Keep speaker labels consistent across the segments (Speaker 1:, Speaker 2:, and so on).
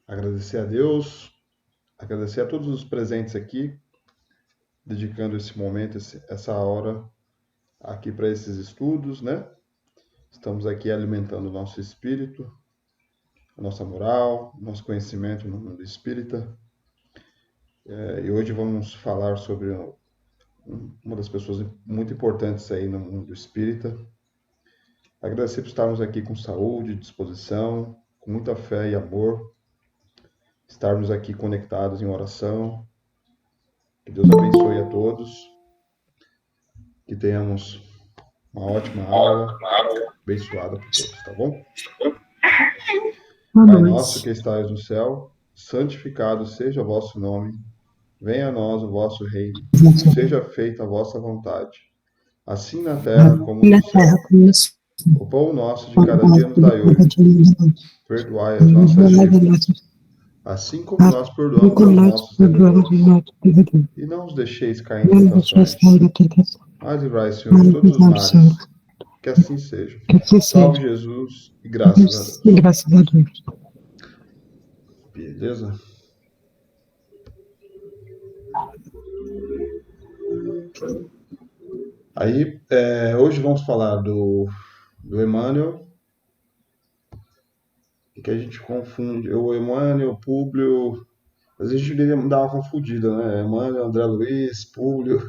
Speaker 1: Agradecer a Deus, agradecer a todos os presentes aqui, dedicando esse momento, essa hora aqui para esses estudos, né? Estamos aqui alimentando o nosso espírito, a nossa moral, nosso conhecimento no mundo espírita. E hoje vamos falar sobre uma das pessoas muito importantes aí no mundo espírita. Agradecer por estarmos aqui com saúde, disposição, com muita fé e amor, estarmos aqui conectados em oração. Que Deus abençoe a todos, que tenhamos uma ótima aula, abençoada por todos, tá bom?
Speaker 2: Boa
Speaker 1: Pai nosso
Speaker 2: noite.
Speaker 1: que estais no céu, santificado seja o vosso nome, venha a nós o vosso reino, seja feita a vossa vontade, assim na terra como
Speaker 2: Na
Speaker 1: no
Speaker 2: terra
Speaker 1: céu.
Speaker 2: como no céu.
Speaker 1: O pão nosso de cada dia nos dai hoje, perdoai as
Speaker 2: Não
Speaker 1: nossas
Speaker 2: leve
Speaker 1: dívidas,
Speaker 2: nossas
Speaker 1: assim como nós perdoamos
Speaker 2: como
Speaker 1: aos
Speaker 2: nós
Speaker 1: nossos
Speaker 2: perdoamos os
Speaker 1: devedores.
Speaker 2: nossos devedores.
Speaker 1: E não os deixeis cair em
Speaker 2: Não nos deixeis
Speaker 1: tentações,
Speaker 2: cair na tentação,
Speaker 1: mas livrai, Senhor, de
Speaker 2: mas
Speaker 1: todos
Speaker 2: nos
Speaker 1: os
Speaker 2: livrai, Senhor.
Speaker 1: males. Que assim seja.
Speaker 2: Que assim
Speaker 1: Salve
Speaker 2: seja.
Speaker 1: Jesus e graças a
Speaker 2: E
Speaker 1: Deus.
Speaker 2: graças a Deus.
Speaker 1: Beleza? Aí, hoje vamos falar do Emmanuel, que a gente confunde. O Emmanuel, o Públio. Às vezes a gente deveria dar uma confundida, né? Emmanuel, André Luiz, Públio,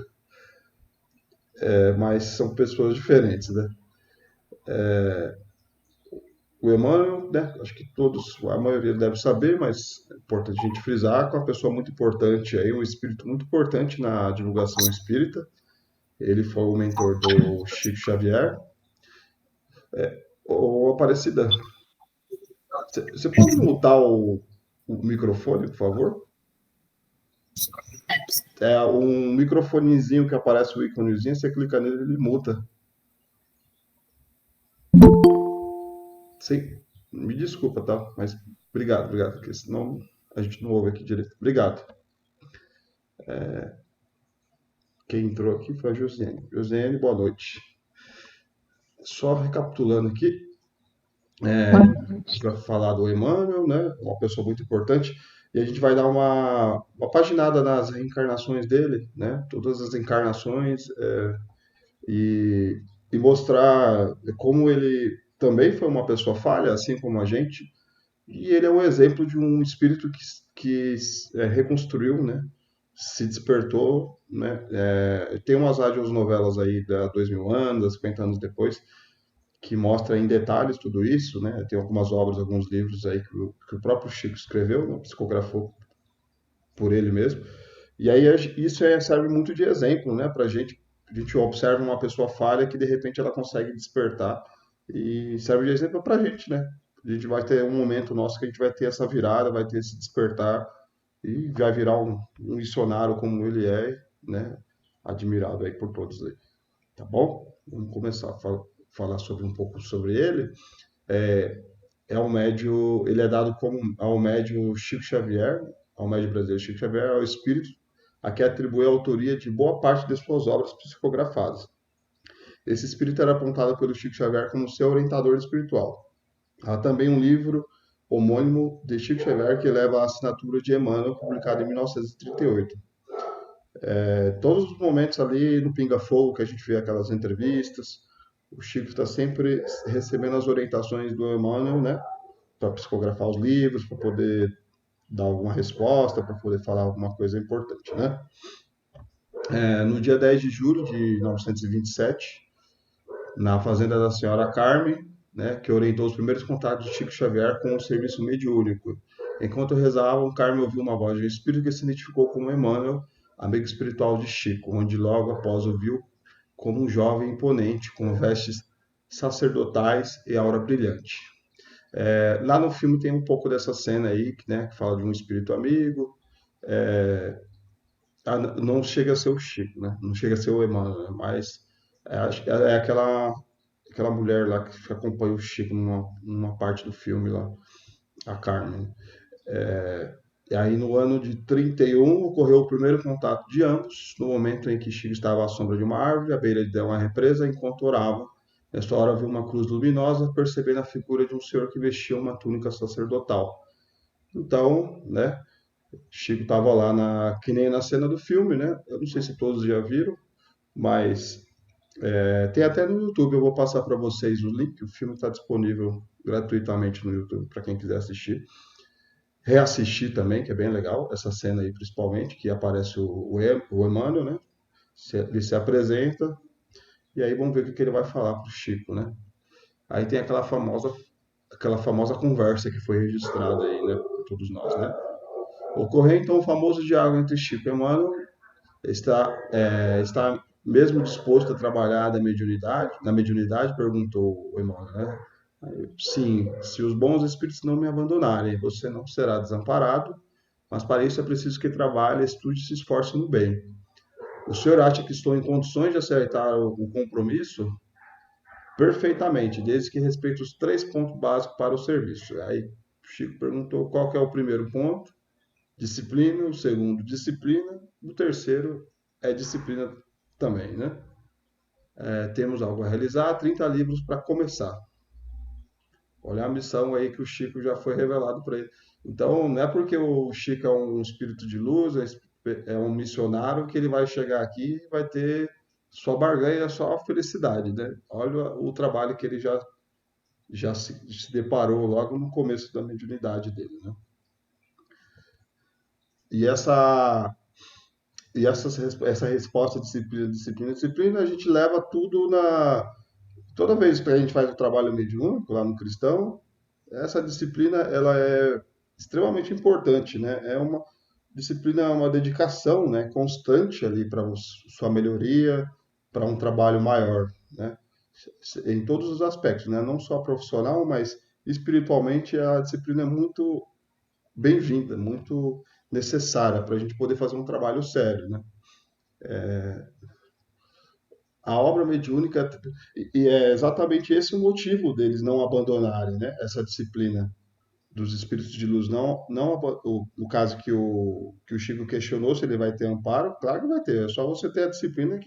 Speaker 1: mas são pessoas diferentes, né? O Emmanuel, né? Acho que todos, a maioria deve saber, mas é importante a gente frisar que é uma pessoa muito importante aí, um espírito muito importante na divulgação espírita. Ele foi o mentor do Chico Xavier. Ô, Aparecida, você pode mutar o microfone, por favor? É um microfonezinho que aparece o íconezinho, você clica nele, ele muta. Sim, me desculpa, tá? Mas obrigado, porque senão a gente não ouve aqui direito. Obrigado. Quem entrou aqui foi a Josiane. Josiane, boa noite. Só recapitulando aqui, para falar do Emmanuel, né? Uma pessoa muito importante. E a gente vai dar uma paginada nas reencarnações dele, né? Todas as encarnações, e, e mostrar como ele também foi uma pessoa falha, assim como a gente, e ele é um exemplo de um espírito que reconstruiu, né? Se despertou, né? Tem umas novelas aí da 2000 anos, 50 anos depois, que mostra em detalhes tudo isso, né? Tem algumas obras, alguns livros aí que o próprio Chico escreveu, né? Psicografou por ele mesmo. E aí isso serve muito de exemplo, né? Para gente. A gente observa uma pessoa falha que de repente ela consegue despertar e serve de exemplo para a gente, né? A gente vai ter um momento nosso que a gente vai ter essa virada, vai ter esse despertar e vai virar um missionário como ele é, né? Admirado aí por todos aí, tá bom? Vamos começar a falar sobre um pouco sobre ele. É um médio, ele é dado como ao médio Chico Xavier, ao médio brasileiro Chico Xavier, ao espírito a que atribui a autoria de boa parte de suas obras psicografadas. Esse espírito era apontado pelo Chico Xavier como seu orientador espiritual. Há também um livro homônimo de Chico Xavier que leva a assinatura de Emmanuel, publicado em 1938. Todos os momentos ali no Pinga Fogo, que a gente vê aquelas entrevistas, o Chico está sempre recebendo as orientações do Emmanuel, né? Para psicografar os livros, para poder dar alguma resposta, para poder falar alguma coisa importante, né? No dia 10 de julho de 1927, na fazenda da senhora Carmen, né, que orientou os primeiros contatos de Chico Xavier com o serviço mediúnico. Enquanto rezavam, Carmen ouviu uma voz de um espírito que se identificou como Emmanuel, amigo espiritual de Chico, onde logo após o viu como um jovem imponente, com vestes sacerdotais e aura brilhante. Lá no filme tem um pouco dessa cena aí, né, que fala de um espírito amigo. Não chega a ser o Chico, né? Não chega a ser o Emmanuel, mas acho que é aquela mulher lá que acompanha o Chico numa parte do filme lá, a Carmen. E aí no ano de 31 ocorreu o primeiro contato de ambos, no momento em que Chico estava à sombra de uma árvore, à beira de uma represa, enquanto orava. Nesta hora viu uma cruz luminosa, percebendo a figura de um senhor que vestia uma túnica sacerdotal. Então, né, Chico tava lá que nem na cena do filme, né? Eu não sei se todos já viram, mas tem até no YouTube. Eu vou passar para vocês o link. O filme está disponível gratuitamente no YouTube para quem quiser assistir. Reassistir também, que é bem legal, essa cena aí principalmente, que aparece o Emmanuel, né? Ele se apresenta e aí vamos ver o que ele vai falar pro Chico, né? Aí tem aquela famosa conversa que foi registrada aí, né, por todos nós, né? Ocorreu então o famoso diálogo entre Chico e Emmanuel. Está mesmo disposto a trabalhar na mediunidade? Perguntou o Emmanuel, né? Sim, se os bons espíritos não me abandonarem, você não será desamparado, mas para isso é preciso que trabalhe, estude e se esforce no bem. O senhor acha que estou em condições de aceitar o compromisso? Perfeitamente, desde que respeite os 3 pontos básicos para o serviço. Aí Chico perguntou qual que é o primeiro ponto: disciplina, o segundo, disciplina, o terceiro é disciplina também, né? Temos algo a realizar, 30 livros para começar. Olha a missão aí que o Chico já foi revelado para ele. Então, não é porque o Chico é um espírito de luz, é um missionário, que ele vai chegar aqui e vai ter só barganha, só felicidade, né? Olha o trabalho que ele já se deparou logo no começo da mediunidade dele, né? E essa resposta disciplina, disciplina, disciplina, a gente leva tudo na. Toda vez que a gente faz o trabalho mediúnico lá no cristão, essa disciplina ela é extremamente importante, né? É uma disciplina, uma dedicação, né, constante ali para sua melhoria, para um trabalho maior, né? Em todos os aspectos, né? Não só profissional, mas espiritualmente a disciplina é muito bem-vinda, muito necessária para a gente poder fazer um trabalho sério, né? A obra mediúnica, e é exatamente esse o motivo deles não abandonarem, né, essa disciplina dos espíritos de luz. Não o caso que o Chico questionou se ele vai ter amparo, claro que vai ter, é só você ter a disciplina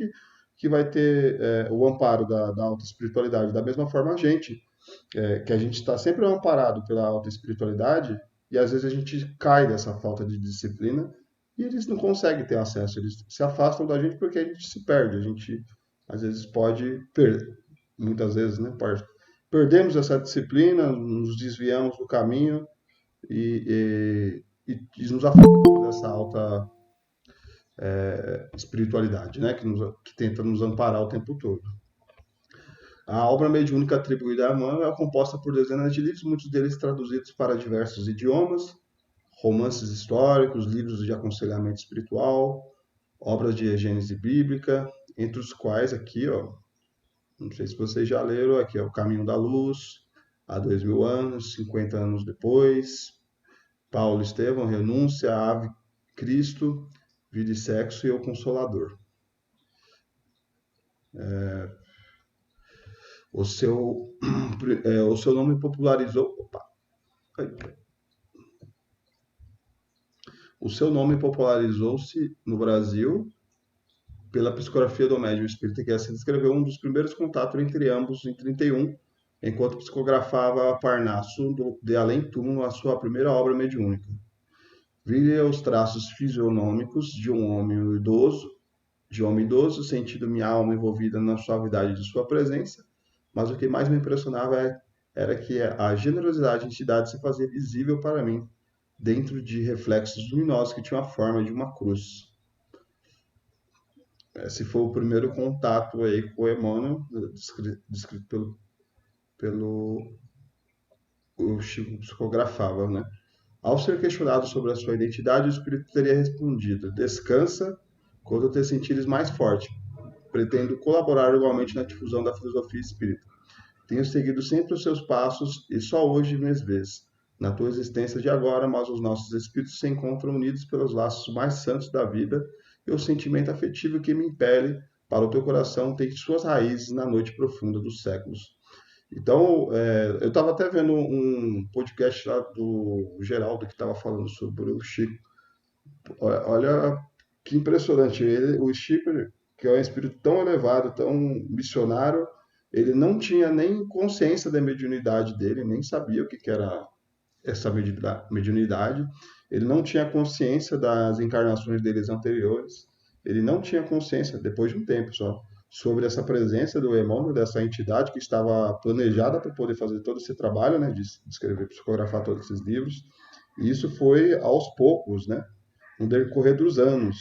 Speaker 1: que vai ter o amparo da alta espiritualidade. Da mesma forma, que a gente está sempre amparado pela alta espiritualidade, e às vezes a gente cai dessa falta de disciplina e eles não conseguem ter acesso, eles se afastam da gente porque a gente se perde, a gente às vezes pode perder, muitas vezes, né, perdemos essa disciplina, nos desviamos do caminho e nos afastamos dessa alta espiritualidade, né, que tenta nos amparar o tempo todo. A obra mediúnica atribuída a Emmanuel é composta por dezenas de livros, muitos deles traduzidos para diversos idiomas, romances históricos, livros de aconselhamento espiritual, obras de gênese bíblica, entre os quais aqui, ó, não sei se vocês já leram, aqui é O Caminho da Luz, há 2000 anos, 50 anos depois, Paulo Estevão, Renúncia, Ave Cristo, Vida e Sexo e O Consolador. O seu, o seu nome popularizou. Opa, o seu nome popularizou-se no Brasil pela psicografia do médium espírita, que se descreveu um dos primeiros contatos entre ambos em 31, enquanto psicografava Parnasso de Além Túmulo, a sua primeira obra mediúnica. Vire os traços fisionômicos de homem idoso, sentindo minha alma envolvida na suavidade de sua presença, mas o que mais me impressionava era que a generosidade e entidade se fazia visível para mim, dentro de reflexos luminosos que tinham a forma de uma cruz. Esse foi o primeiro contato aí com o Emmanuel, descrito pelo o Chico psicografava, né? Ao ser questionado sobre a sua identidade, o espírito teria respondido: descansa quando te sentires mais forte. Pretendo colaborar igualmente na difusão da filosofia espírita. Tenho seguido sempre os seus passos e só hoje me vês na tua existência de agora, mas os nossos espíritos se encontram unidos pelos laços mais santos da vida e o sentimento afetivo que me impele para o teu coração tem suas raízes na noite profunda dos séculos. Então, eu estava até vendo um podcast lá do Geraldo que estava falando sobre o Chico. Olha que impressionante. O Chico, que é um espírito tão elevado, tão missionário, ele não tinha nem consciência da mediunidade dele, nem sabia o que era essa mediunidade, ele não tinha consciência das encarnações deles anteriores, ele não tinha consciência, depois de um tempo só, sobre essa presença do Emmanuel, dessa entidade que estava planejada para poder fazer todo esse trabalho, né, de escrever, psicografar todos esses livros. E isso foi aos poucos, né, no decorrer dos anos.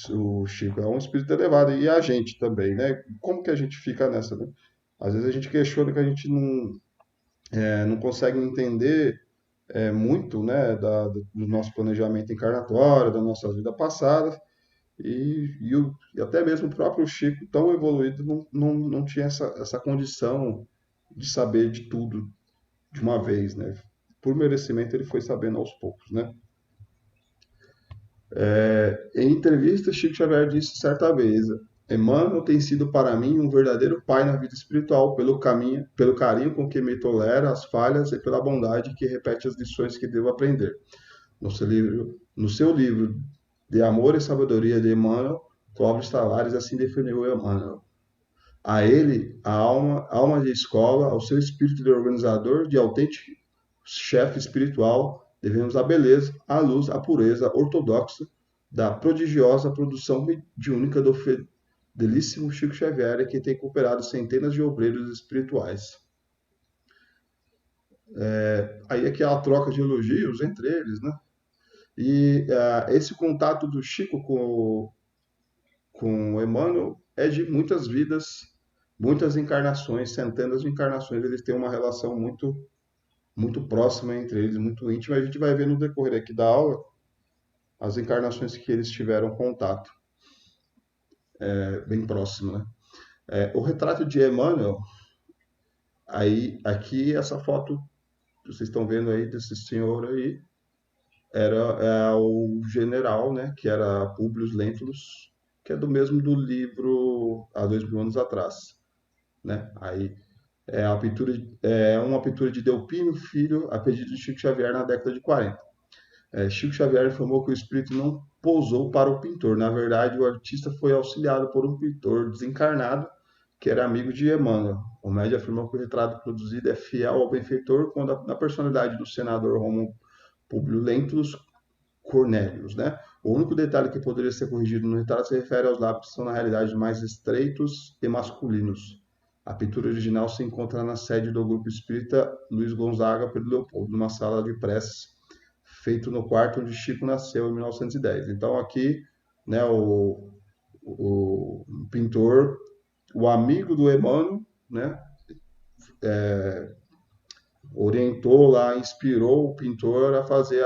Speaker 1: O Chico é um espírito elevado, e a gente também, né? Como que a gente fica nessa, né? Às vezes a gente questiona que a gente não consegue entender muito, né, do nosso planejamento encarnatório, da nossa vida passada, e até mesmo o próprio Chico, tão evoluído, não tinha essa condição de saber de tudo de uma vez, né? Por merecimento, ele foi sabendo aos poucos, né? Em entrevista, Chico Xavier disse certa vez: Emmanuel tem sido para mim um verdadeiro pai na vida espiritual, pelo carinho com que me tolera as falhas e pela bondade que repete as lições que devo aprender. No seu livro De Amor e Sabedoria de Emmanuel, Clóvis Tavares assim definiu Emmanuel: a ele, a alma de escola, ao seu espírito de organizador, de autêntico chefe espiritual, devemos a beleza, a luz, a pureza ortodoxa da prodigiosa produção mediúnica do fidelíssimo Chico Xavier, que tem cooperado centenas de obreiros espirituais. Aí é aquela troca de elogios entre eles, né? E esse contato do Chico com o Emmanuel é de muitas vidas, muitas encarnações, centenas de encarnações. Eles têm uma relação muito próxima entre eles, muito íntima. A gente vai ver no decorrer aqui da aula as encarnações que eles tiveram contato, bem próximo, né? O retrato de Emmanuel, aí, aqui, essa foto que vocês estão vendo aí desse senhor aí, era o general, né, que era Publius Lentulus, que é do mesmo do livro há 2000 anos atrás, né? Aí é uma pintura de Delpino Filho, a pedido de Chico Xavier na década de 40. Chico Xavier informou que o espírito não pousou para o pintor. Na verdade, o artista foi auxiliado por um pintor desencarnado que era amigo de Emmanuel. O médium afirmou que o retrato produzido é fiel ao benfeitor na personalidade do senador Romulo Publio Lentulus Cornelius, né? O único detalhe que poderia ser corrigido no retrato se refere aos lábios que são na realidade mais estreitos e masculinos. A pintura original se encontra na sede do grupo espírita Luiz Gonzaga Pedro Leopoldo, numa sala de preces feito no quarto onde Chico nasceu em 1910. Então aqui, né, o pintor, o amigo do Emmanuel, né, orientou lá, inspirou o pintor a fazer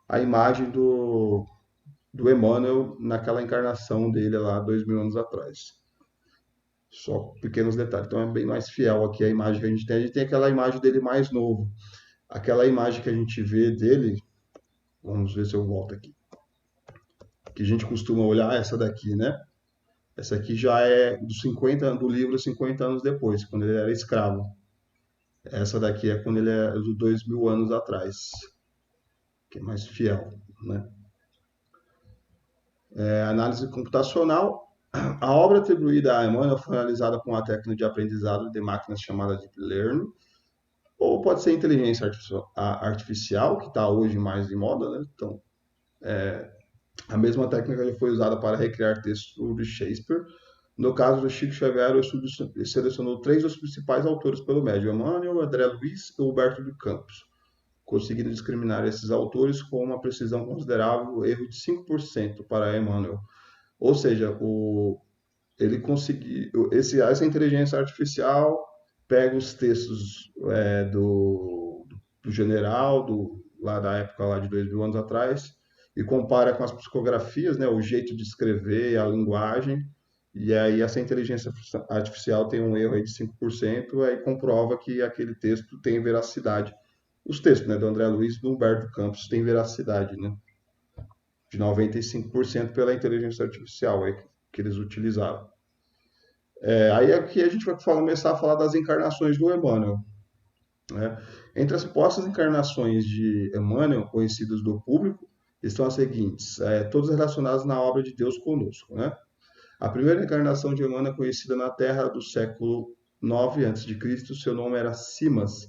Speaker 1: a imagem do Emmanuel naquela encarnação dele lá 2000 anos atrás. Só pequenos detalhes. Então é bem mais fiel aqui a imagem que a gente tem. A gente tem aquela imagem dele mais novo. Aquela imagem que a gente vê dele, vamos ver se eu volto aqui, que a gente costuma olhar essa daqui, né? Essa aqui já é do livro 50 anos depois, quando ele era escravo. Essa daqui é quando ele é dos 2000 anos atrás, que é mais fiel, né? Análise computacional. A obra atribuída a Emmanuel foi realizada com a técnica de aprendizado de máquinas chamada Deep Learning, ou pode ser inteligência artificial, que está hoje mais em moda, né? Então, a mesma técnica já foi usada para recriar textos de Shakespeare. No caso do Chico Xavier, o estudo selecionou 3 dos principais autores pelo médium: Emmanuel, André Luiz e Huberto de Campos, conseguindo discriminar esses autores com uma precisão considerável, erro de 5% para Emmanuel. Ou seja, ele conseguiu, essa inteligência artificial pega os textos do general, lá da época lá de 2000 anos atrás, e compara com as psicografias, né, o jeito de escrever, a linguagem, e aí essa inteligência artificial tem um erro aí de 5%, aí comprova que aquele texto tem veracidade. Os textos, né, do André Luiz e do Humberto Campos têm veracidade, né, de 95% pela inteligência artificial aí, que eles utilizaram. Aí aqui a gente vai começar a falar das encarnações do Emmanuel, né? Entre as supostas encarnações de Emmanuel, conhecidas do público, estão as seguintes, todas relacionadas na obra de Deus conosco, né? A primeira encarnação de Emmanuel é conhecida na Terra do século 9 a.C., seu nome era Simas,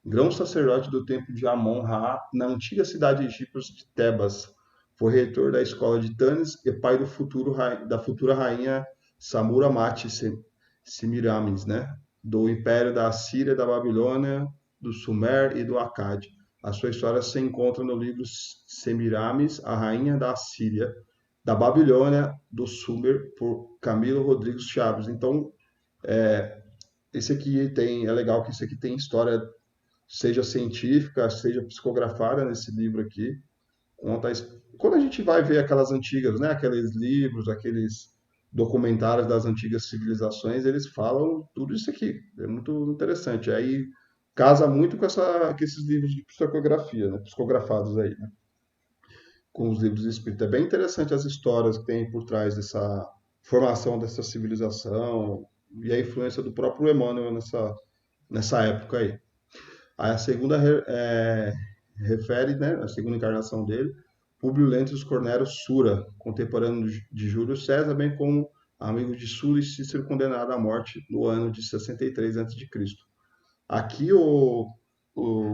Speaker 1: grão-sacerdote do templo de Amon-Ra, na antiga cidade egípcia de Tebas. Foi reitor da escola de Tanis e pai da futura rainha Samura-Mati Semiramis, né? Do império da Assíria, da Babilônia, do Sumer e do Acade. A sua história se encontra no livro Semiramis, a rainha da Assíria, da Babilônia, do Sumer, por Camilo Rodrigues Chaves. Então, esse aqui é legal que esse aqui tem história, seja científica, seja psicografada nesse livro aqui. Conta, quando a gente vai ver aquelas antigas, né, aqueles livros, aqueles documentários das antigas civilizações, eles falam tudo isso aqui. É muito interessante. Aí casa muito com esses livros de psicografia, né, psicografados aí, né, com os livros espíritas. É bem interessante as histórias que tem por trás dessa formação dessa civilização e a influência do próprio Emmanuel nessa época aí. Aí a segunda refere, né, a segunda encarnação dele, Públio Lentulus Cornélio Sura, contemporâneo de Júlio César, bem como amigo de Sulla e Cícero, condenado à morte no ano de 63 a.C. Aqui o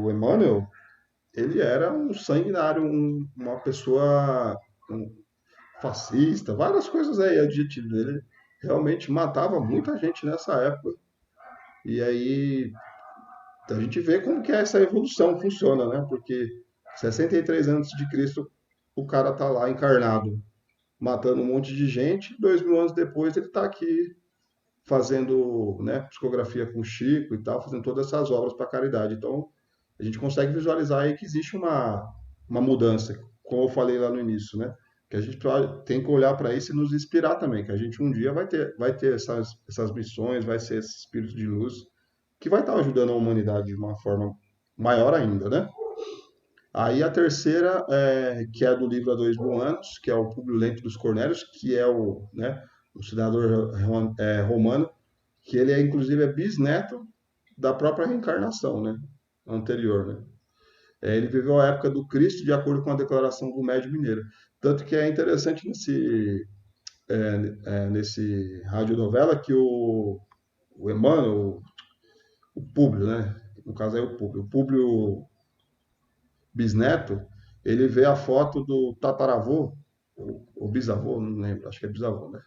Speaker 1: Emmanuel, ele era um sanguinário, uma pessoa fascista, várias coisas aí, adjetivos dele. Realmente matava muita gente nessa época. E aí a gente vê como que essa evolução funciona, né? Porque 63 anos de Cristo, o cara tá lá encarnado, matando um monte de gente. 2.000 anos depois, ele tá aqui fazendo, né, psicografia com Chico e tal, fazendo todas essas obras para caridade. Então, a gente consegue visualizar aí que existe uma mudança, como eu falei lá no início, né? Que a gente tem que olhar para isso e nos inspirar também, que a gente um dia vai ter essas missões, vai ser esse espírito de luz que vai estar ajudando a humanidade de uma forma maior ainda, né? Aí a terceira, que é do livro Há 2.000 anos, que é o Públio Lento dos Cornélios, que é o senador romano, que ele inclusive é bisneto da própria reencarnação, né? Anterior, né? Ele viveu a época do Cristo de acordo com a declaração do médium mineiro. Tanto que é interessante nesse radionovela que o Emmanuel, o Públio, né? No caso é o Públio bisneto, ele vê a foto do tataravô, ou bisavô, não lembro, acho que é bisavô, né?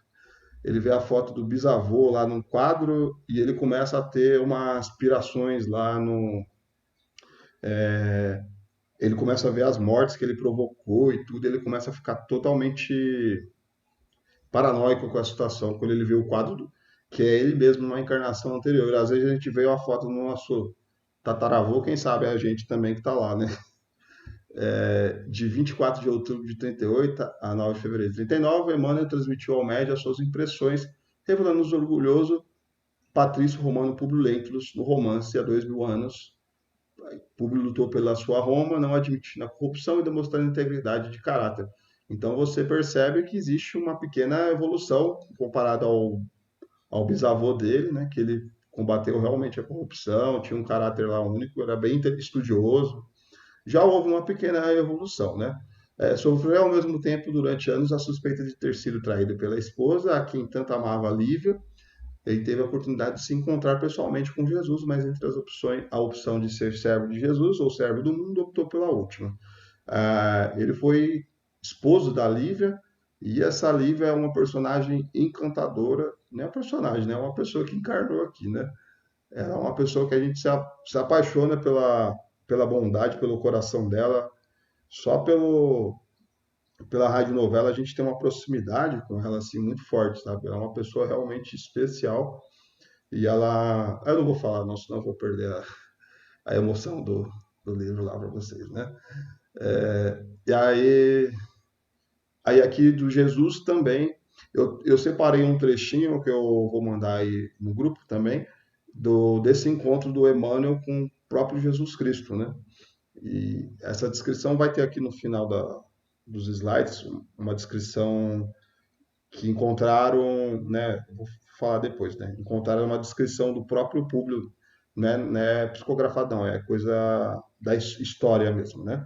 Speaker 1: Ele vê a foto do bisavô lá num quadro e ele começa a ter umas aspirações lá no. Ele começa a ver as mortes que ele provocou e tudo, e ele começa a ficar totalmente paranoico com a situação quando ele vê o quadro que é ele mesmo numa encarnação anterior. Às vezes a gente vê uma foto do nosso tataravô, quem sabe é a gente também que está lá, né? De 24 de outubro de 38 a 9 de fevereiro de 39, Emmanuel transmitiu ao médium as suas impressões, revelando-nos o orgulhoso patrício romano Públio Lentulus no romance Há 2.000 anos. Públio lutou pela sua Roma, não admitindo a corrupção e demonstrando integridade de caráter. Então você percebe que existe uma pequena evolução comparado ao bisavô dele, né, que ele combateu realmente a corrupção, tinha um caráter lá único, era bem estudioso. Já houve uma pequena evolução, né? Sofreu ao mesmo tempo, durante anos, a suspeita de ter sido traído pela esposa, a quem tanto amava Lívia. Ele teve a oportunidade de se encontrar pessoalmente com Jesus, mas entre as opções, a opção de ser servo de Jesus ou servo do mundo, optou pela última. Ele foi esposo da Lívia, e essa Lívia é uma personagem encantadora, não é uma personagem, né? É uma pessoa que encarnou aqui, né? Ela é uma pessoa que a gente se apaixona pela bondade, pelo coração dela, só pela radionovela a gente tem uma proximidade com ela assim muito forte, sabe? Ela é uma pessoa realmente especial e ela, eu não vou falar, não, senão eu vou perder a emoção do livro lá para vocês, né? E aí aqui do Jesus também, eu separei um trechinho que eu vou mandar aí no grupo também, desse encontro do Emmanuel com o próprio Jesus Cristo, né? E essa descrição vai ter aqui no final dos slides, uma descrição que encontraram, né? Vou falar depois, né? Encontraram uma descrição do próprio Públio, né? Não é psicografado, não, é coisa da história mesmo, né?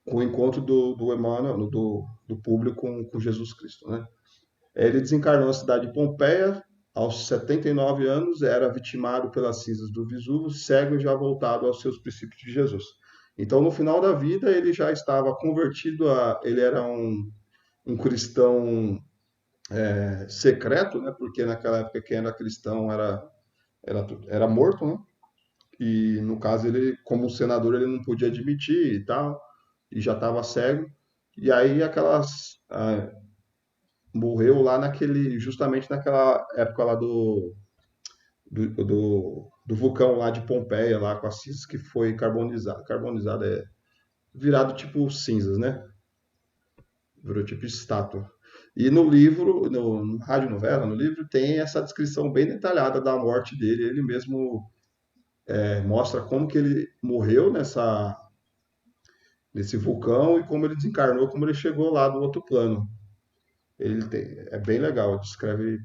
Speaker 1: Com o encontro do Emmanuel, do Públio com Jesus Cristo, né? Ele desencarnou na cidade de Pompeia aos 79 anos, era vitimado pelas cinzas do Vesúvio, cego e já voltado aos seus princípios de Jesus. Então, no final da vida, ele já estava convertido ele era um cristão secreto, né? Porque naquela época quem era cristão era morto, né? E no caso ele, como senador, ele não podia admitir e tal, e já estava cego. E aí morreu lá justamente naquela época lá do vulcão lá de Pompeia, lá com as cinzas que foi carbonizado. Carbonizado é virado tipo cinzas, né? Virou tipo estátua. E no livro, no radionovela, no livro, tem essa descrição bem detalhada da morte dele. Ele mesmo mostra como que ele morreu nesse vulcão e como ele desencarnou, como ele chegou lá do outro plano. É bem legal, descreve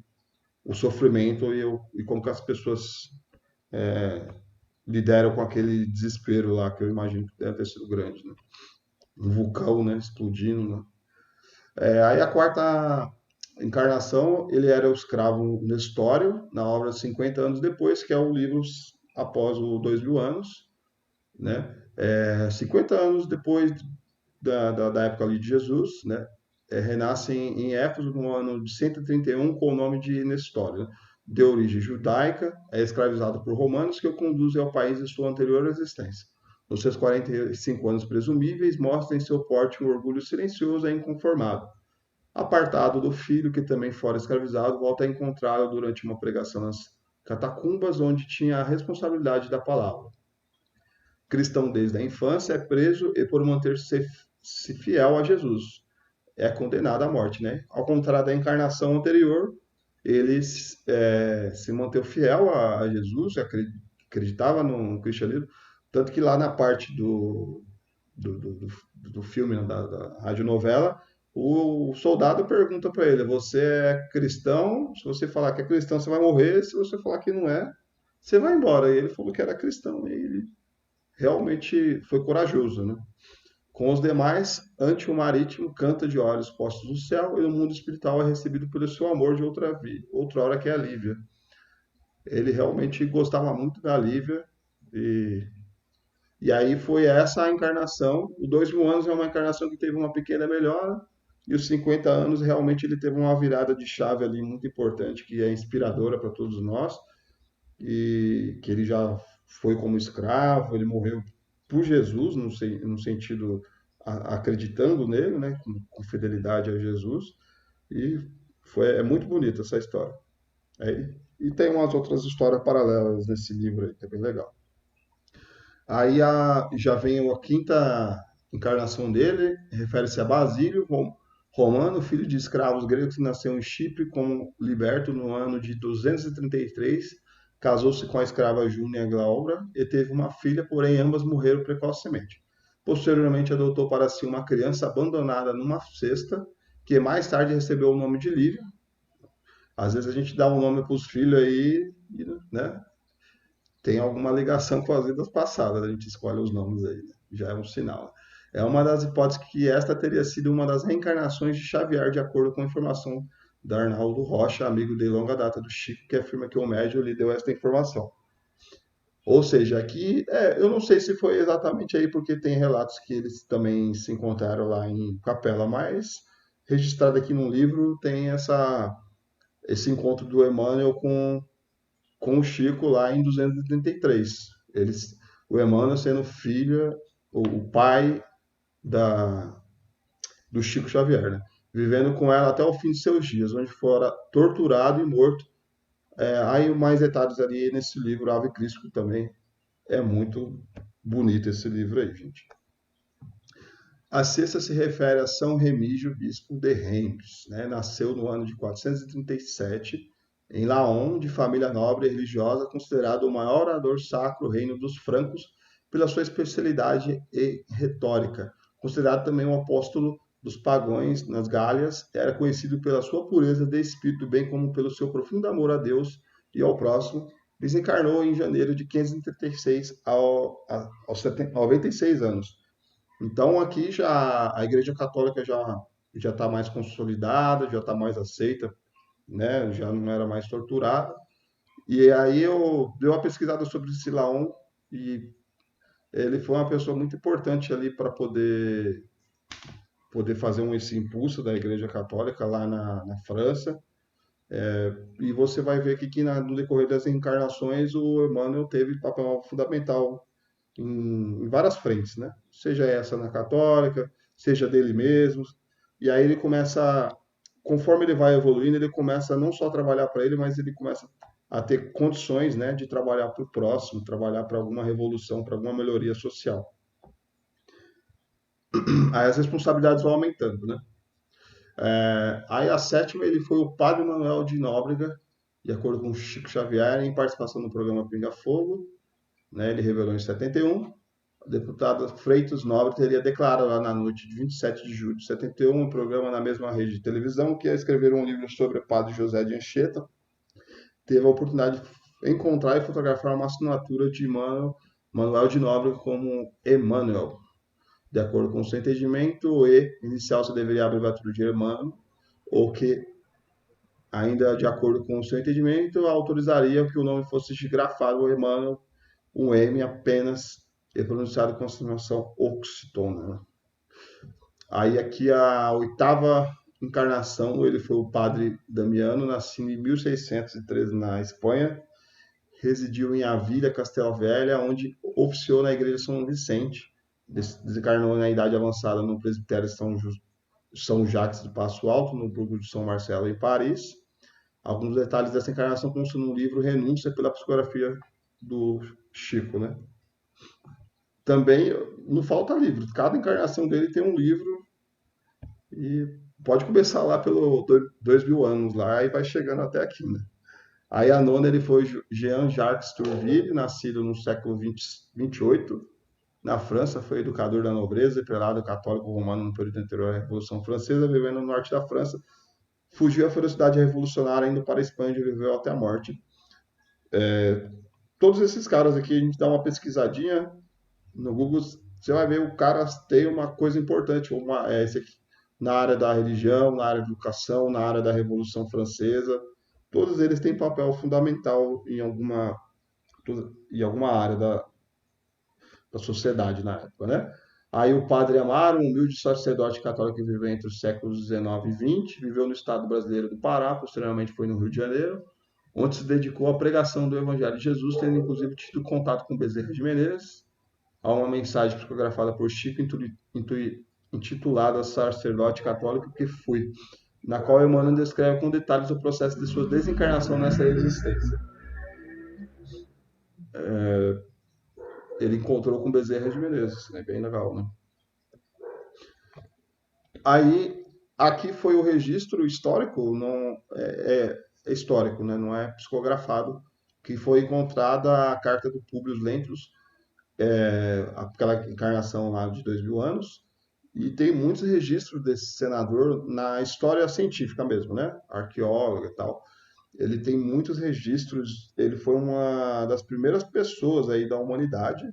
Speaker 1: o sofrimento e como que as pessoas lideram com aquele desespero lá, que eu imagino que deve ter sido grande, né? Um vulcão, né, explodindo, né? Aí a quarta encarnação, ele era o escravo Nestório, na obra 50 anos depois, que é o livro após o 2000 anos, né? 50 anos depois da época ali de Jesus, né? Renasce em Éfeso no ano de 131 com o nome de Nestório, né? De origem judaica, é escravizado por romanos que o conduzem ao país de sua anterior existência. Nos seus 45 anos presumíveis, mostra em seu porte um orgulho silencioso e inconformado. Apartado do filho, que também fora escravizado, volta a encontrá-lo durante uma pregação nas catacumbas, onde tinha a responsabilidade da palavra. Cristão desde a infância, é preso e, por manter-se fiel a Jesus, é condenado à morte, né? Ao contrário da encarnação anterior, ele se manteve fiel a Jesus, acreditava no cristianismo, tanto que lá na parte do filme, né, da radionovela, o soldado pergunta para ele: você é cristão? Se você falar que é cristão, você vai morrer. Se você falar que não é, você vai embora. E ele falou que era cristão. E ele realmente foi corajoso, né? Com os demais, ante o marítimo, canta de olhos postos no céu, e no mundo espiritual é recebido pelo seu amor de outra hora que é a Lívia. Ele realmente gostava muito da Lívia, e, e aí foi essa a encarnação. O 2000 anos é uma encarnação que teve uma pequena melhora, e os 50 anos realmente ele teve uma virada de chave ali muito importante, que é inspiradora para todos nós, e que ele já foi como escravo, ele morreu por Jesus, no sentido acreditando nele, né, com fidelidade a Jesus, e é muito bonita essa história. E tem umas outras histórias paralelas nesse livro aí, que é bem legal. Aí já vem a quinta encarnação dele, refere-se a Basílio, romano, filho de escravos gregos que nasceu em Chipre como liberto no ano de 233, casou-se com a escrava Júnia Glaura e teve uma filha, porém ambas morreram precocemente. Posteriormente adotou para si uma criança abandonada numa cesta, que mais tarde recebeu o nome de Lívia. Às vezes a gente dá um nome para os filhos aí, né? Tem alguma ligação com as vidas passadas, a gente escolhe os nomes aí, né? Já é um sinal. É uma das hipóteses que esta teria sido uma das reencarnações de Xavier, de acordo com a informação da Arnaldo Rocha, amigo de longa data do Chico, que afirma que o médium lhe deu esta informação. Ou seja, aqui, eu não sei se foi exatamente aí, porque tem relatos que eles também se encontraram lá em Capela, mas registrado aqui no livro tem esse encontro do Emmanuel com o Chico lá em 233. O Emmanuel sendo filho, o pai da, do Chico Xavier, né? Vivendo com ela até o fim de seus dias, onde fora torturado e morto. Aí mais detalhes ali nesse livro, Ave Cristo, também é muito bonito esse livro aí, gente. A sexta se refere a São Remígio, bispo de Reims, né? Nasceu no ano de 437 em Laon, de família nobre e religiosa, considerado o maior orador sacro reino dos francos pela sua especialidade em retórica. Considerado também um apóstolo dos pagãos nas Gálias, era conhecido pela sua pureza de espírito, bem como pelo seu profundo amor a Deus e ao próximo. Desencarnou em janeiro de 536 aos 96 anos. Então aqui já a Igreja Católica já está mais consolidada, já está mais aceita né? Já não era mais torturado. E aí eu dei uma pesquisada sobre Silaon e ele foi uma pessoa muito importante ali para poder fazer esse impulso da Igreja Católica lá na França. E você vai ver que no decorrer das encarnações o Emmanuel teve papel fundamental em várias frentes, né? Seja essa na católica, seja dele mesmo. E aí ele começa, conforme ele vai evoluindo, ele começa não só a trabalhar para ele, mas ele começa a ter condições, né, de trabalhar para o próximo, trabalhar para alguma revolução, para alguma melhoria social. Aí as responsabilidades vão aumentando, né? Aí a sétima ele foi o Padre Manuel de Nóbrega, de acordo com Chico Xavier, em participação no programa Pinga Fogo, né? Ele revelou em 71. O deputado Freitas Nobre teria declarado lá na noite de 27 de julho de 71, um programa na mesma rede de televisão, que ia escrever um livro sobre o Padre José de Anchieta. Teve a oportunidade de encontrar e fotografar uma assinatura de Manuel de Nóbrega como Emmanuel. De acordo com o seu entendimento, o E inicial se deveria abrir a abreviatura de Emmanuel, ou que, ainda de acordo com o seu entendimento, autorizaria que o nome fosse grafado Emmanuel, um M apenas, e pronunciado com a consonação oxítona, né? Aí aqui a oitava encarnação, ele foi o padre Damiano, nascido em 1613 na Espanha, residiu em Avilha, Castelo Velha, onde oficiou na igreja de São Vicente, desencarnou na idade avançada no presbitério São Jacques de Passo Alto, no Burgo de São Marcelo, em Paris. Alguns detalhes dessa encarnação constam no livro Renúncia pela psicografia do Chico, né? Também não falta livro. Cada encarnação dele tem um livro e pode começar lá pelo 2000 anos lá e vai chegando até aqui, né? Aí a nona ele foi Jean-Jacques Tourville, nascido no século 28, na França, foi educador da nobreza e prelado católico romano no período anterior à Revolução Francesa, vivendo no norte da França. Fugiu à ferocidade revolucionária, indo para a Espanha, onde viveu até a morte. Todos esses caras aqui, a gente dá uma pesquisadinha no Google, você vai ver o cara tem uma coisa importante, esse aqui, na área da religião, na área da educação, na área da Revolução Francesa. Todos eles têm papel fundamental em alguma área da sociedade na época, né? Aí o padre Amaro, um humilde sacerdote católico que viveu entre os séculos 19 e 20, viveu no estado brasileiro do Pará, posteriormente foi no Rio de Janeiro, onde se dedicou à pregação do Evangelho de Jesus, tendo inclusive tido contato com Bezerra de Menezes. Há uma mensagem psicografada por Chico intitulada Sacerdote Católico que Fui, na qual Emmanuel descreve com detalhes o processo de sua desencarnação nessa existência. Ele encontrou com Bezerra de Menezes, é bem legal, né? Aí, aqui foi o registro histórico, não é histórico, né? Não é psicografado, que foi encontrada a carta do Públio Lentulus, aquela encarnação lá de 2000 anos, e tem muitos registros desse senador na história científica mesmo, né? Arqueólogo e tal. Ele tem muitos registros, ele foi uma das primeiras pessoas aí da humanidade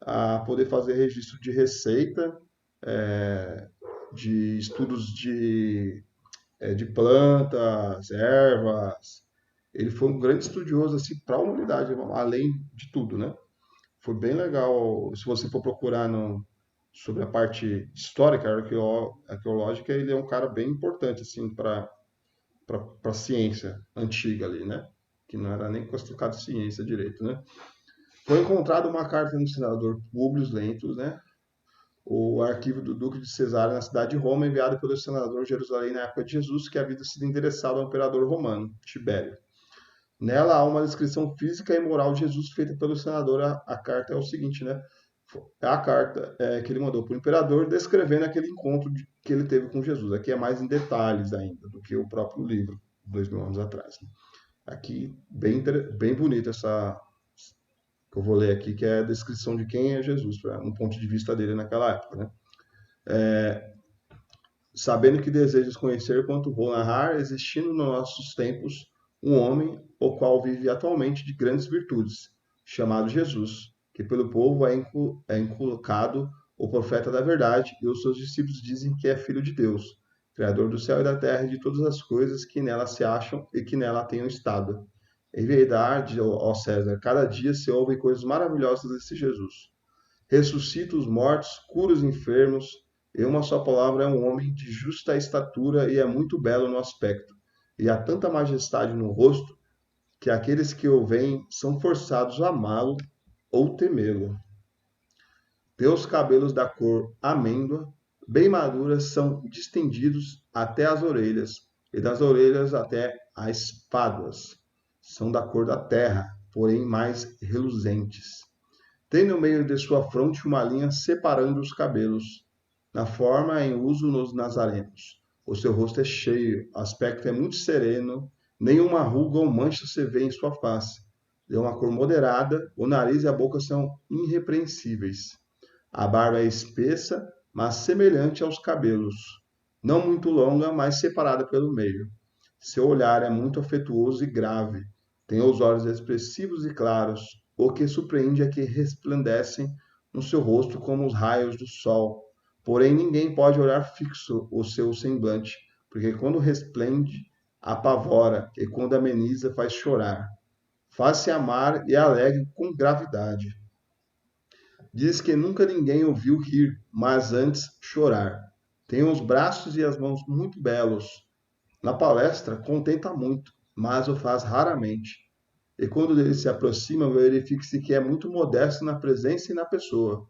Speaker 1: a poder fazer registro de receita, é, de estudos de plantas, ervas. Ele foi um grande estudioso assim, para a humanidade, além de tudo, né? Foi bem legal. Se você for procurar sobre a parte histórica, arqueológica, ele é um cara bem importante assim, para a ciência antiga ali, né? Que não era nem classificado ciência direito, né? Foi encontrada uma carta do senador Publius Lentulus, né? O arquivo do Duque de Cesária na cidade de Roma, enviado pelo senador Jerusalém na época de Jesus, que havia sido endereçado ao imperador romano, Tibério. Nela há uma descrição física e moral de Jesus feita pelo senador. A carta é o seguinte, né? É a carta que ele mandou para o imperador descrevendo aquele encontro que ele teve com Jesus. Aqui é mais em detalhes ainda do que o próprio livro, 2000 anos atrás, né? Aqui, bem bonita essa que eu vou ler aqui, que é a descrição de quem é Jesus, no ponto de vista dele naquela época, né? Sabendo que desejas conhecer quanto vou narrar, existindo nos nossos tempos um homem, o qual vive atualmente de grandes virtudes, chamado Jesus, que pelo povo é inculcado o profeta da verdade, e os seus discípulos dizem que é filho de Deus. Criador do céu e da terra e de todas as coisas que nela se acham e que nela tenham estado. Em verdade, ó César, cada dia se ouvem coisas maravilhosas desse Jesus. Ressuscita os mortos, cura os enfermos, e uma só palavra é um homem de justa estatura e é muito belo no aspecto. E há tanta majestade no rosto que aqueles que o veem são forçados a amá-lo ou temê-lo. Teus cabelos da cor amêndoa, bem maduras, são distendidos até as orelhas, e das orelhas até as páduas. São da cor da terra, porém mais reluzentes. Tem no meio de sua fronte uma linha separando os cabelos, na forma em uso nos nazarenos. O seu rosto é cheio, o aspecto é muito sereno, nenhuma ruga ou mancha se vê em sua face. De uma cor moderada, o nariz e a boca são irrepreensíveis. A barba é espessa, mas semelhante aos cabelos, não muito longa, mas separada pelo meio. Seu olhar é muito afetuoso e grave. Tem os olhos expressivos e claros. O que surpreende é que resplandecem no seu rosto como os raios do sol. Porém, ninguém pode olhar fixo o seu semblante, porque quando resplende, apavora, e quando ameniza, faz chorar. Faz-se amar e alegre com gravidade. Diz que nunca ninguém o viu rir, mas antes chorar. Tem os braços e as mãos muito belos. Na palestra, contenta muito, mas o faz raramente. E quando ele se aproxima, verifica-se que é muito modesto na presença e na pessoa.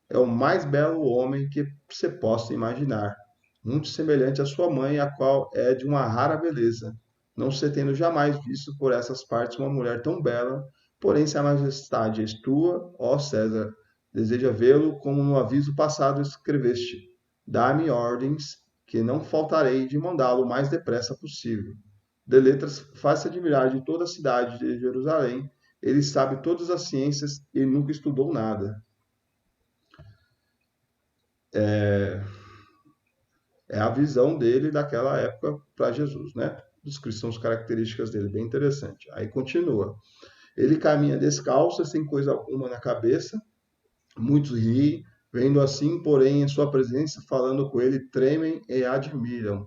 Speaker 1: É o mais belo homem que se possa imaginar, muito semelhante à sua mãe, a qual é de uma rara beleza, não se tendo jamais visto por essas partes uma mulher tão bela. Porém, se a majestade és tua, ó César, deseja vê-lo, como no aviso passado escreveste, dá-me ordens, que não faltarei de mandá-lo o mais depressa possível. De letras, faz-se admirar de toda a cidade de Jerusalém. Ele sabe todas as ciências e nunca estudou nada. É a visão dele daquela época para Jesus, né? Descrição, características dele, bem interessante. Aí continua. Ele caminha descalço, sem coisa alguma na cabeça. Muitos riem, vendo assim, porém, em sua presença, falando com ele, tremem e admiram.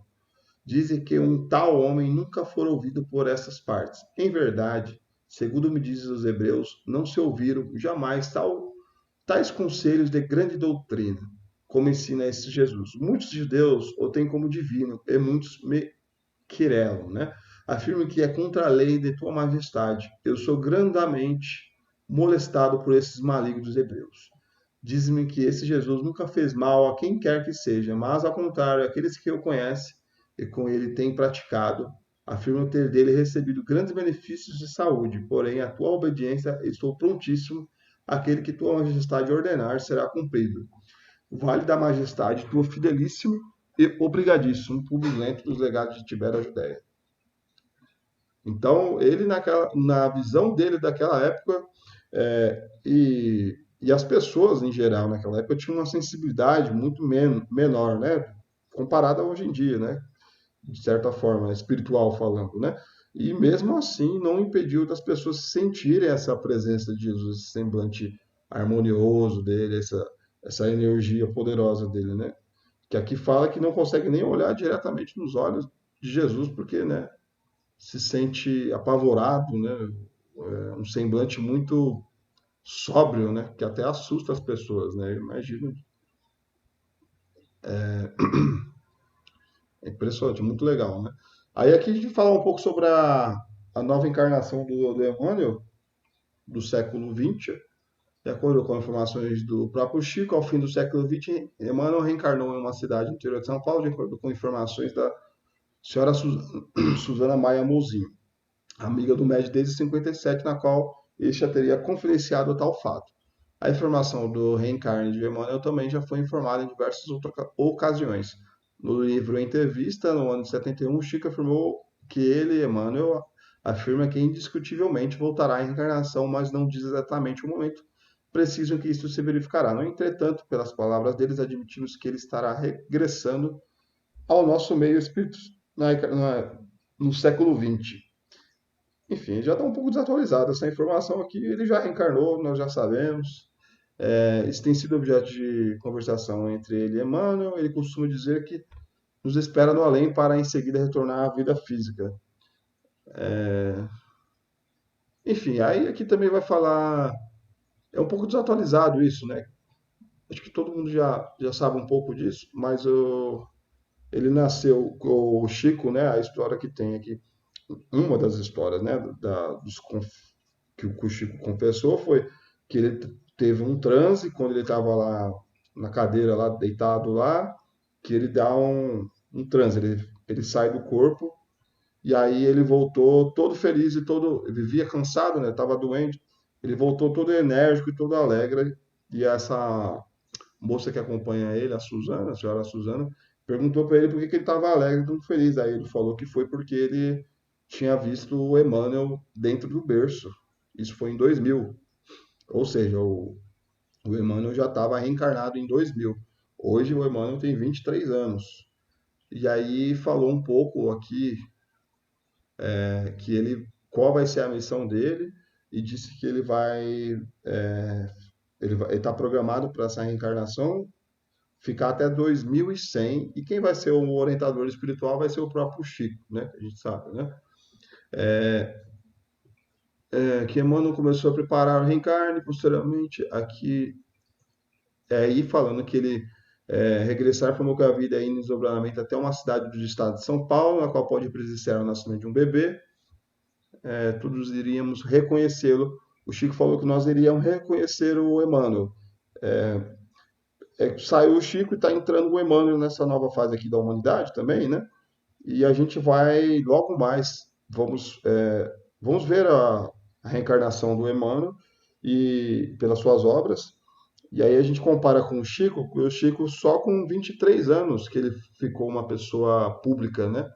Speaker 1: Dizem que um tal homem nunca fora ouvido por essas partes. Em verdade, segundo me dizem os hebreus, não se ouviram jamais tais conselhos de grande doutrina, como ensina esse Jesus. Muitos judeus o têm como divino, e muitos me querelam, né? Afirmam que é contra a lei de tua majestade. Eu sou grandemente molestado por esses malignos hebreus. Dizem-me que esse Jesus nunca fez mal a quem quer que seja, mas, ao contrário, aqueles que o conhecem e com ele têm praticado, afirmam ter dele recebido grandes benefícios de saúde. Porém, a tua obediência, estou prontíssimo. Aquele que tua majestade ordenar será cumprido. Vale da majestade, tua fidelíssimo e obrigadíssimo, Públio Lento dos legados de Tibério a Judéia. Então, ele, na visão dele daquela época, e as pessoas em geral naquela época tinham uma sensibilidade muito menor, né? Comparada a hoje em dia, né? De certa forma, espiritual falando, né? E mesmo assim não impediu das pessoas sentirem essa presença de Jesus, esse semblante harmonioso dele, essa energia poderosa dele, né? Que aqui fala que não consegue nem olhar diretamente nos olhos de Jesus, porque, né, se sente apavorado, né? Um semblante muito sóbrio, né? Que até assusta as pessoas, né? Imagina. É impressionante, muito legal, né? Aí aqui a gente fala um pouco sobre a nova encarnação do Emmanuel, do século XX. De acordo com informações do próprio Chico, ao fim do século XX, Emmanuel reencarnou em uma cidade no interior de São Paulo, de acordo com informações da senhora Susana Maia Mouzinho, amiga do médico desde 57, na qual este já teria confidenciado tal fato. A informação do reencarne de Emmanuel também já foi informada em diversas outras ocasiões. No livro Entrevista, no ano de 71, Chico afirmou que ele, Emmanuel, afirma que indiscutivelmente voltará à reencarnação, mas não diz exatamente o momento preciso em que isso se verificará. No entretanto, pelas palavras deles, admitimos que ele estará regressando ao nosso meio espírito no século XX. Enfim, já está um pouco desatualizada essa informação aqui. Ele já reencarnou, nós já sabemos. Isso tem sido objeto de conversação entre ele e Emmanuel. Ele costuma dizer que nos espera no além para em seguida retornar à vida física. Enfim, aí aqui também vai falar. É um pouco desatualizado isso, né? Acho que todo mundo já sabe um pouco disso, mas ele nasceu, o Chico, né? A história que tem aqui, uma das histórias, né? Que o Chico confessou foi que ele teve um transe quando ele estava lá na cadeira, lá deitado lá, que ele dá um transe, ele sai do corpo. E aí ele voltou todo feliz e todo. Ele vivia cansado, né? Estava doente. Ele voltou todo enérgico e todo alegre. E essa moça que acompanha ele, a Suzana, a senhora Suzana, perguntou para ele por que ele estava alegre e todo feliz. Aí ele falou que foi porque ele tinha visto o Emmanuel dentro do berço. Isso foi em 2000. Ou seja, o Emmanuel já estava reencarnado em 2000. Hoje o Emmanuel tem 23 anos. E aí falou um pouco aqui que ele qual vai ser a missão dele e disse que ele está programado para essa reencarnação ficar até 2100 e quem vai ser o orientador espiritual vai ser o próprio Chico, né? A gente sabe, né? Que Emmanuel começou a preparar o reencarne, posteriormente aqui aí falando que ele regressar promover a vida inexoravelmente até uma cidade do estado de São Paulo, na qual pode presenciar o nascimento de um bebê, todos iríamos reconhecê-lo. O Chico falou que nós iríamos reconhecer o Emmanuel. Saiu o Chico e está entrando o Emmanuel nessa nova fase aqui da humanidade também, né? E a gente vai logo mais, vamos ver a reencarnação do Emmanuel e pelas suas obras. E aí a gente compara com o Chico só com 23 anos que ele ficou uma pessoa pública, né?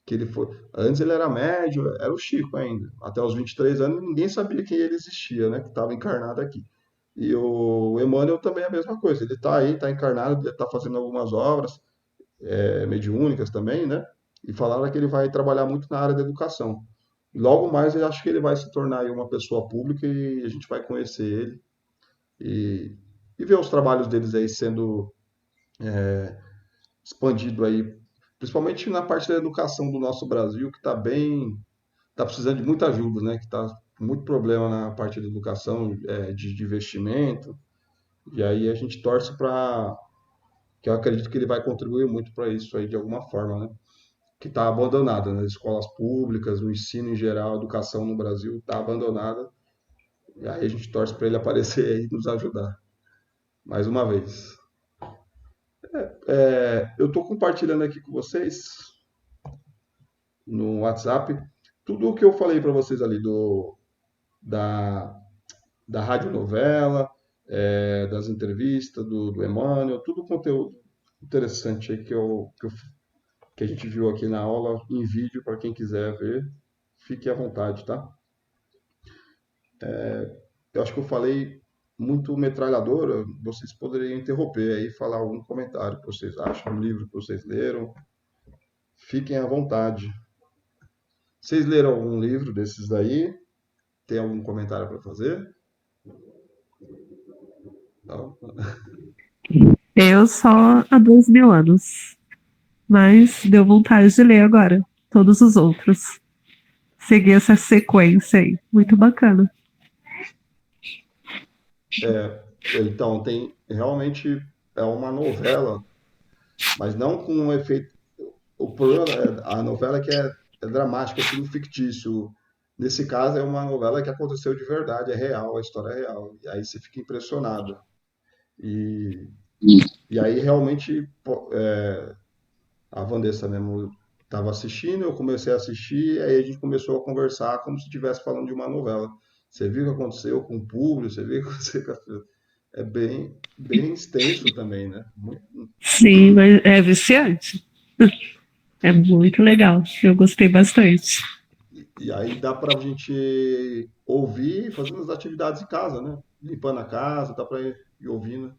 Speaker 1: Que ele foi. Antes ele era médio, era o Chico ainda. Até os 23 anos ninguém sabia que ele existia, né? Que estava encarnado aqui. E o Emmanuel também é a mesma coisa. Ele está aí, está encarnado, está fazendo algumas obras mediúnicas também, né? E falaram que ele vai trabalhar muito na área da educação. E logo mais eu acho que ele vai se tornar aí uma pessoa pública e a gente vai conhecer ele e, e ver os trabalhos deles aí sendo expandido aí, principalmente na parte da educação do nosso Brasil, que está precisando de muita ajuda, né? Que está com muito problema na parte da educação, de investimento. E aí a gente torce para que eu acredito que ele vai contribuir muito para isso aí de alguma forma, né? Que está abandonada, né? As escolas públicas, o ensino em geral, a educação no Brasil está abandonada. E aí a gente torce para ele aparecer aí e nos ajudar mais uma vez. Eu estou compartilhando aqui com vocês no WhatsApp tudo o que eu falei para vocês ali da, da radionovela, das entrevistas do Emmanuel, tudo conteúdo interessante aí que a gente viu aqui na aula em vídeo para quem quiser ver, fique à vontade, tá? Eu acho que eu falei muito metralhadora, vocês poderiam interromper aí e falar algum comentário que vocês acham do livro que vocês leram, fiquem à vontade. Vocês leram algum livro desses daí? Tem algum comentário para fazer? Não?
Speaker 2: Eu só há 2.000 anos, mas deu vontade de ler agora, todos os outros. Seguir essa sequência aí, muito bacana.
Speaker 1: Então, tem realmente é uma novela, mas não com um efeito. O problema a novela que é dramática, é tudo fictício. Nesse caso, é uma novela que aconteceu de verdade, é real, a história é real. E aí você fica impressionado. E, e aí realmente a Vanessa mesmo estava assistindo, eu comecei a assistir, aí a gente começou a conversar como se estivesse falando de uma novela. Você viu o que aconteceu com o público, você viu o que aconteceu com a... É bem extenso também, né?
Speaker 2: Sim, mas é viciante. É muito legal. Eu gostei bastante.
Speaker 1: E aí dá pra gente ouvir fazendo as atividades em casa, né? Limpando a casa, dá pra ir ouvindo.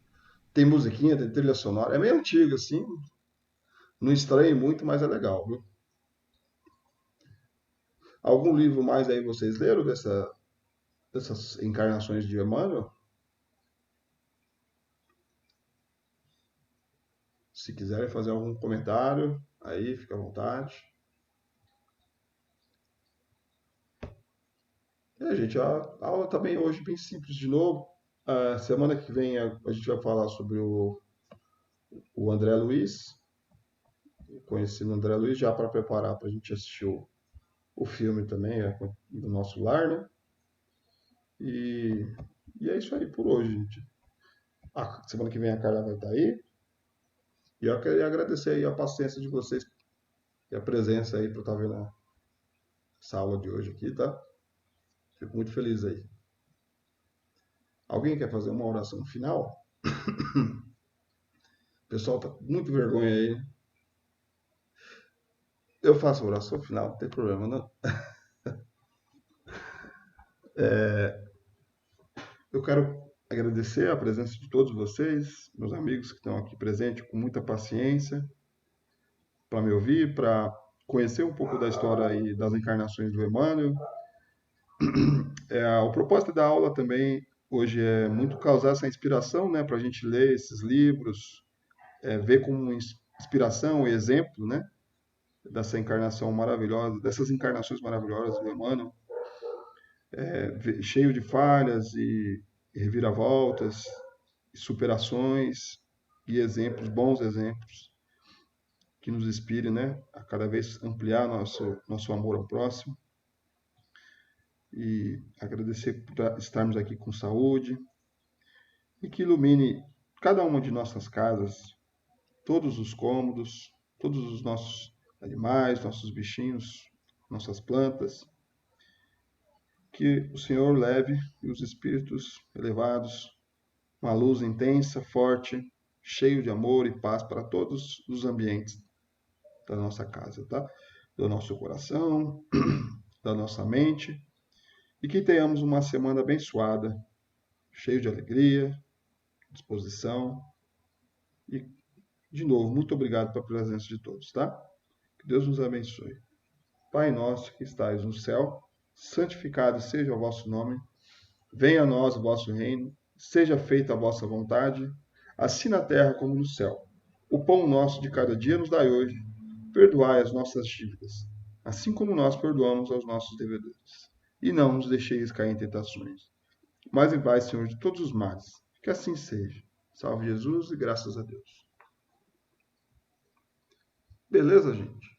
Speaker 1: Tem musiquinha, tem trilha sonora. É meio antigo, assim. Não estranhe muito, mas é legal, viu? Algum livro mais aí vocês leram dessas encarnações de Emmanuel? Se quiserem fazer algum comentário, aí fica à vontade. Gente, a aula também hoje bem simples de novo. A semana que vem a gente vai falar sobre o André Luiz, conhecendo o André Luiz, já para preparar para a gente assistir o filme também, do nosso lar, né? E, e é isso aí por hoje, gente. Semana que vem a Carla vai estar aí. E eu queria agradecer aí a paciência de vocês e a presença aí para estar vendo essa aula de hoje aqui, tá? Fico muito feliz aí. Alguém quer fazer uma oração final? O pessoal tá com muito vergonha aí, né? Eu faço a oração final, não tem problema não. Eu quero agradecer a presença de todos vocês, meus amigos que estão aqui presentes com muita paciência para me ouvir, para conhecer um pouco da história e das encarnações do Emmanuel. O propósito da aula também hoje é muito causar essa inspiração, né, para a gente ler esses livros, ver como inspiração e exemplo, né, dessa encarnação maravilhosa, dessas encarnações maravilhosas do Emmanuel, cheio de falhas e reviravoltas, e superações e exemplos, bons exemplos, que nos inspirem, né, a cada vez ampliar nosso amor ao próximo. E agradecer por estarmos aqui com saúde e que ilumine cada uma de nossas casas, todos os cômodos, todos os nossos animais, nossos bichinhos, nossas plantas. Que o Senhor leve os espíritos elevados, uma luz intensa, forte, cheio de amor e paz para todos os ambientes da nossa casa, tá? Do nosso coração, da nossa mente. E que tenhamos uma semana abençoada, cheio de alegria, disposição. E, de novo, muito obrigado pela presença de todos, tá? Que Deus nos abençoe. Pai nosso que estais no céu, santificado seja o vosso nome. Venha a nós o vosso reino. Seja feita a vossa vontade, assim na terra como no céu. O pão nosso de cada dia nos dai hoje. Perdoai as nossas dívidas, assim como nós perdoamos aos nossos devedores. E não nos deixeis cair em tentações, mas livrai, Senhor, de todos os males. Que assim seja. Salve Jesus e graças a Deus. Beleza, gente?